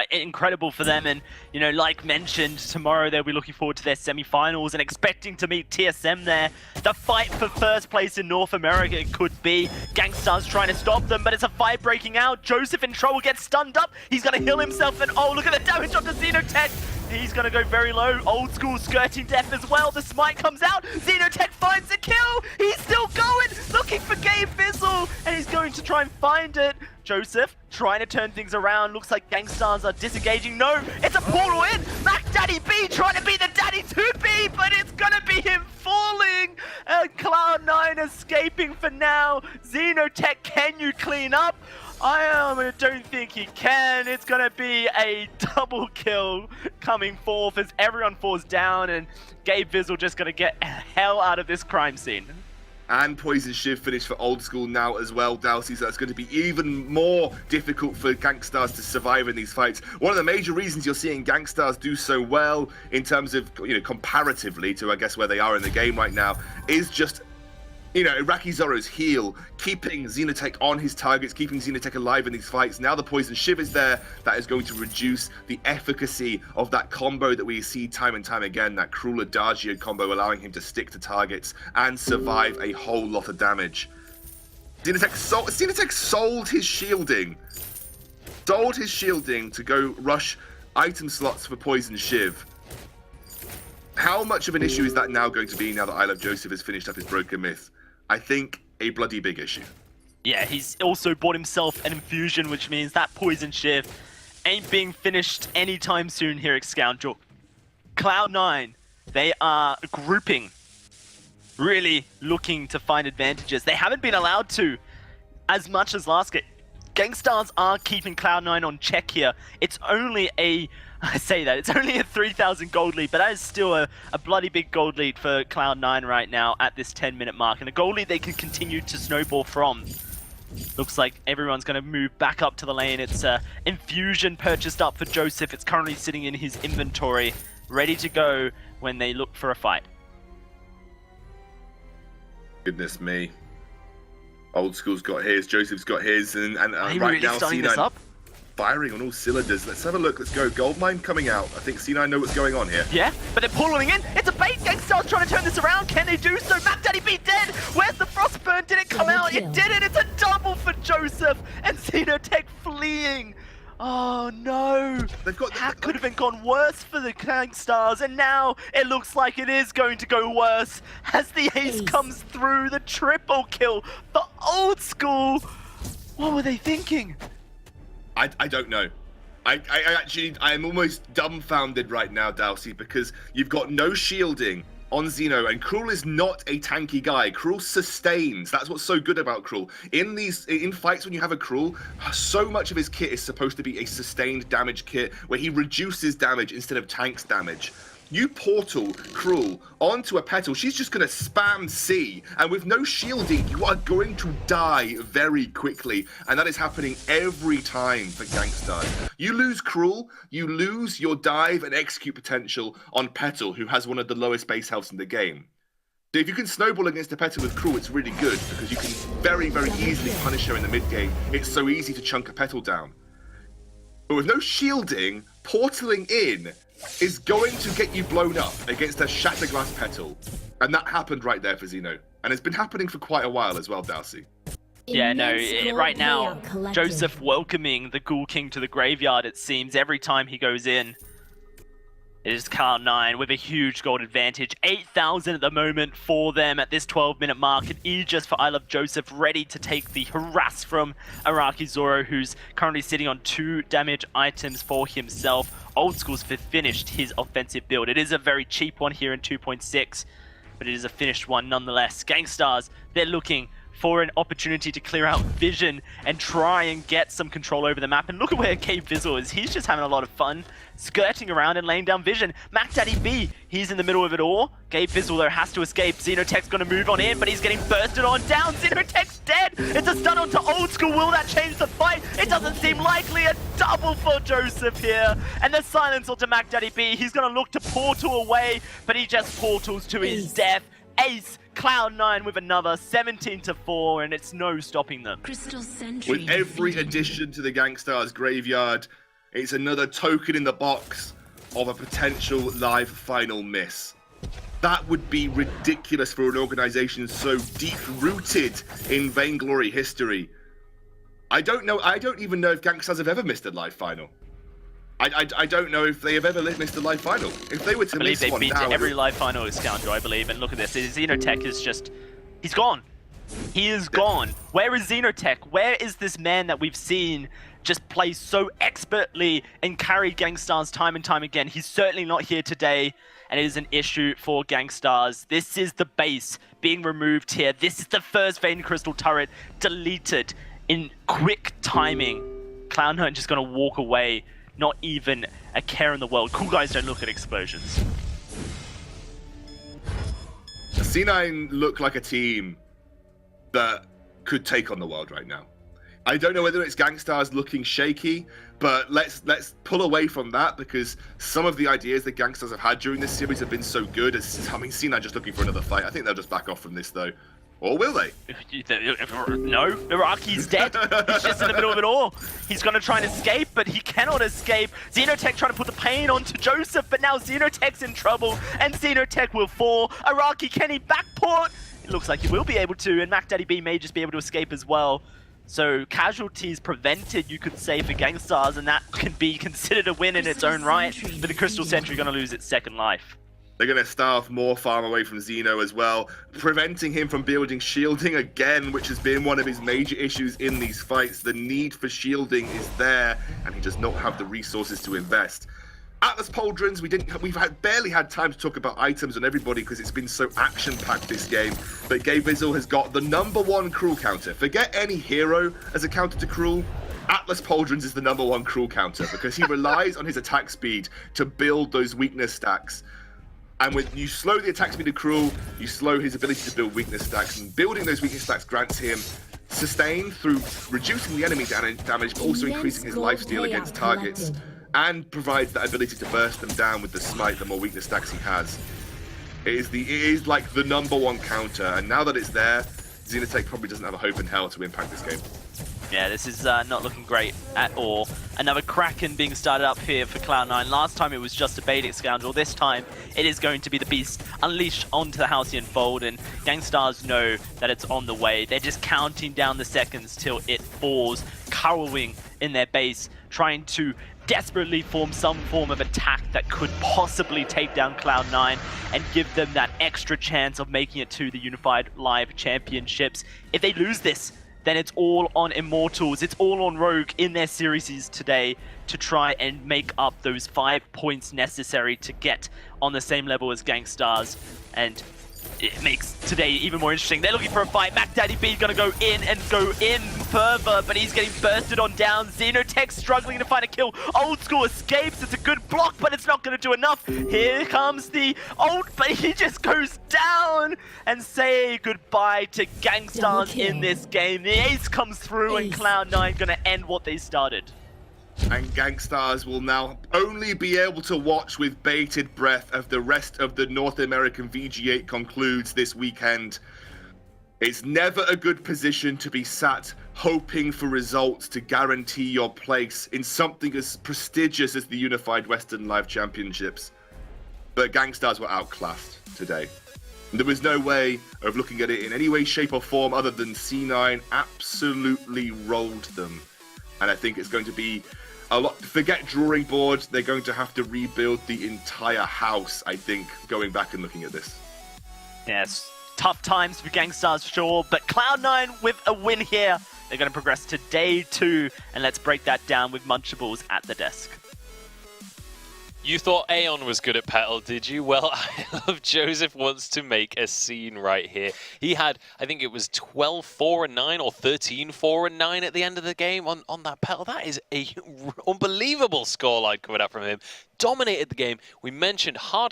S4: Incredible for them, and you know, like mentioned, tomorrow they'll be looking forward to their semi-finals and expecting to meet TSM there. The fight for first place in North America, it could be. Gankstars trying to stop them, but it's a fight breaking out. Joseph in trouble, gets stunned up. He's gonna heal himself, and oh, look at the damage onto Xenotech. He's going to go very low. Old School skirting death as well. The smite comes out. Xenotech finds the kill. He's still going, looking for Gabe Fizzle, and he's going to try and find it. Joseph trying to turn things around. Looks like Gankstars are disengaging. No, it's a portal in. Mac Daddy B trying to be the Daddy 2B, but it's going to be him falling. And Cloud9 escaping for now. Xenotech, can you clean up? I don't think he can. It's going to be a double kill coming forth as everyone falls down, and Gabe Fizzle just going to get hell out of this crime scene.
S5: And Poison Shiv finished for Old School now as well, Dalsy, so that's going to be even more difficult for Gankstars to survive in these fights. One of the major reasons you're seeing Gankstars do so well in terms of, comparatively to, I guess, where they are in the game right now, is just Iraqi Zoro's heal, keeping Xenotech on his targets, keeping Xenotech alive in these fights. Now the Poison Shiv is there. That is going to reduce the efficacy of that combo that we see time and time again, that Cruel Adagio combo, allowing him to stick to targets and survive a whole lot of damage. Xenotech sold his shielding. Sold his shielding to go rush item slots for Poison Shiv. How much of an issue is that now going to be now that I Love Joseph has finished up his Broken Myth? I think a bloody big issue.
S4: Yeah, he's also bought himself an infusion, which means that Poison Shiv ain't being finished anytime soon here at Scoundrel. Cloud9, they are grouping, really looking to find advantages. They haven't been allowed to as much as last game. Gankstars are keeping Cloud9 on check here. It's only it's only a 3,000 gold lead, but that is still a bloody big gold lead for Cloud9 right now at this 10-minute mark, and a gold lead they can continue to snowball from. Looks like everyone's going to move back up to the lane. It's infusion purchased up for Joseph. It's currently sitting in his inventory, ready to go when they look for a fight.
S5: Goodness me. Old School's got his, Joseph's got his, and
S4: Are you
S5: right
S4: really
S5: now
S4: starting this up?
S5: firing on all cylinders. Let's have a look. Let's go. Goldmine coming out. I think C9 know what's going on here.
S4: Yeah, but they're pulling in. It's a bait. Gankstars trying to turn this around. Can they do so? Mac Daddy B dead. Where's the Frostburn? Did it come out? It didn't. It's a double for Joseph. And Xenotech fleeing. Oh no. That could have gone worse for the Gankstars. And now it looks like it is going to go worse as the ace comes through. The triple kill for Old School. What were they thinking?
S5: I don't know. I am almost dumbfounded right now, Dalsy, because you've got no shielding on Xeno, and Cruel is not a tanky guy. Cruel sustains. That's what's so good about Cruel. In fights when you have a Cruel, so much of his kit is supposed to be a sustained damage kit where he reduces damage instead of tanks damage. You portal Cruel onto a Petal, she's just going to spam C, and with no shielding, you are going to die very quickly, and that is happening every time for Gankstars. You lose Cruel, you lose your dive and execute potential on Petal, who has one of the lowest base healths in the game. So if you can snowball against a Petal with Cruel, it's really good, because you can very, very easily punish her in the mid game. It's so easy to chunk a Petal down. But with no shielding, portaling in is going to get you blown up against a Shatterglass Petal. And that happened right there for Xeno. And it's been happening for quite a while as well, Dalsy.
S4: Yeah, no, right now, Joseph welcoming the Ghoul King to the graveyard, it seems, every time he goes in. It is Cloud9 with a huge gold advantage. 8,000 at the moment for them at this 12-minute mark. And Aegis for I Love Joseph ready to take the harass from Iraqi Zoro, who's currently sitting on 2 damage items for himself. Old School's finished his offensive build. It is a very cheap one here in 2.6, but it is a finished one nonetheless. Gankstars, they're looking for an opportunity to clear out vision and try and get some control over the map. And look at where Gabe Fizzle is. He's just having a lot of fun skirting around and laying down vision. Mac Daddy B, he's in the middle of it all. Gabe Fizzle, though, has to escape. Xenotech's going to move on in, but he's getting bursted on down. Xenotech's dead. It's a stun onto Old School. Will that change the fight? It doesn't seem likely. A double for Joseph here. And the silence onto Mac Daddy B. He's going to look to portal away, but he just portals to his death. Ace, Cloud9 with another 17-4, and it's no stopping them.
S6: Crystal Sentry
S5: With every addition to the Gankstars graveyard, it's another token in the box of a potential live final miss. That would be ridiculous for an organization so deep-rooted in Vainglory history. I don't even know if Gankstars have ever missed a live final. I don't know if they have ever missed a live final. If they were to
S4: I believe
S5: miss
S4: they've
S5: one
S4: been
S5: now,
S4: to every live final with Scoundrel, I believe. And look at this. Xenotech is just... He's gone. He is gone. Where is Xenotech? Where is this man that we've seen just play so expertly and carry Gankstars time and time again? He's certainly not here today, and it is an issue for Gankstars. This is the base being removed here. This is the first Vein Crystal turret deleted in quick timing. Cloud9 just going to walk away, not even a care in the world. Cool guys don't look at explosions.
S5: C9 look like a team that could take on the world right now. I don't know whether it's Gankstars looking shaky, but let's pull away from that, because some of the ideas that Gankstars have had during this series have been so good. I mean, C9 just looking for another fight. I think they'll just back off from this, though. Or will they?
S4: No, Iraqi's dead. He's just in the middle of it all. He's going to try and escape, but he cannot escape. Xenotech trying to put the pain onto Joseph, but now Xenotech's in trouble, and Xenotech will fall. Iraqi, can he backport? It looks like he will be able to, and Mac Daddy B may just be able to escape as well. So casualties prevented, you could say, for Gankstars, and that can be considered a win in its own right. But the Crystal Sentry going to lose its second life.
S5: They're going to starve more farm away from Xeno as well, preventing him from building shielding again, which has been one of his major issues in these fights. The need for shielding is there, and he does not have the resources to invest. Atlas Pauldrons, we've barely had time to talk about items on everybody because it's been so action-packed this game. But Gabe Vizzle has got the #1 Cruel counter. Forget any hero as a counter to Cruel. Atlas Pauldrons is the #1 Cruel counter because he relies on his attack speed to build those weakness stacks. And when you slow the attack speed of Cruel, you slow his ability to build weakness stacks. And building those weakness stacks grants him sustain through reducing the enemy damage, but also increasing his lifesteal against targets. And provides that ability to burst them down with the smite, the more weakness stacks he has. It is like the #1 counter, and now that it's there, Xenotech probably doesn't have a hope in hell to impact this game.
S4: Yeah, this is not looking great at all. Another Kraken being started up here for Cloud9. Last time it was just a baiting Scoundrel. This time it is going to be the beast unleashed onto the Halcyon Fold, and Gankstars know that it's on the way. They're just counting down the seconds till it falls, curling in their base, trying to desperately form some form of attack that could possibly take down Cloud9 and give them that extra chance of making it to the Unified Live Championships. If they lose this, then it's all on Immortals, it's all on Rogue in their series today to try and make up those 5 points necessary to get on the same level as Gankstars. And it makes today even more interesting. They're looking for a fight. Mac Daddy B gonna go in further, but he's getting bursted on down. Xenotech struggling to find a kill. Old School escapes. It's a good block, but it's not gonna do enough. Here comes the old, but he just goes down and say goodbye to Gankstars in this game. The ace comes through, and Cloud9 gonna end what they started.
S5: And Gankstars will now only be able to watch with bated breath as the rest of the North American VG8 concludes this weekend. It's never a good position to be sat hoping for results to guarantee your place in something as prestigious as the Unified Western Live Championships. But Gankstars were outclassed today. There was no way of looking at it in any way, shape or form other than C9 absolutely rolled them. And I think it's going to be a lot. Forget drawing board. They're going to have to rebuild the entire house, I think, going back and looking at this.
S4: Yes, tough times for Gankstars, sure, but Cloud9 with a win here. They're going to progress to day 2, and let's break that down with Munchables at the desk.
S1: You thought Aeon was good at Petal, did you? Well, I love Joseph wants to make a scene right here. He had, I think it was 12-4-9 or 13-4-9 at the end of the game on that Petal. That is a unbelievable scoreline coming out from him. Dominated the game. We mentioned hard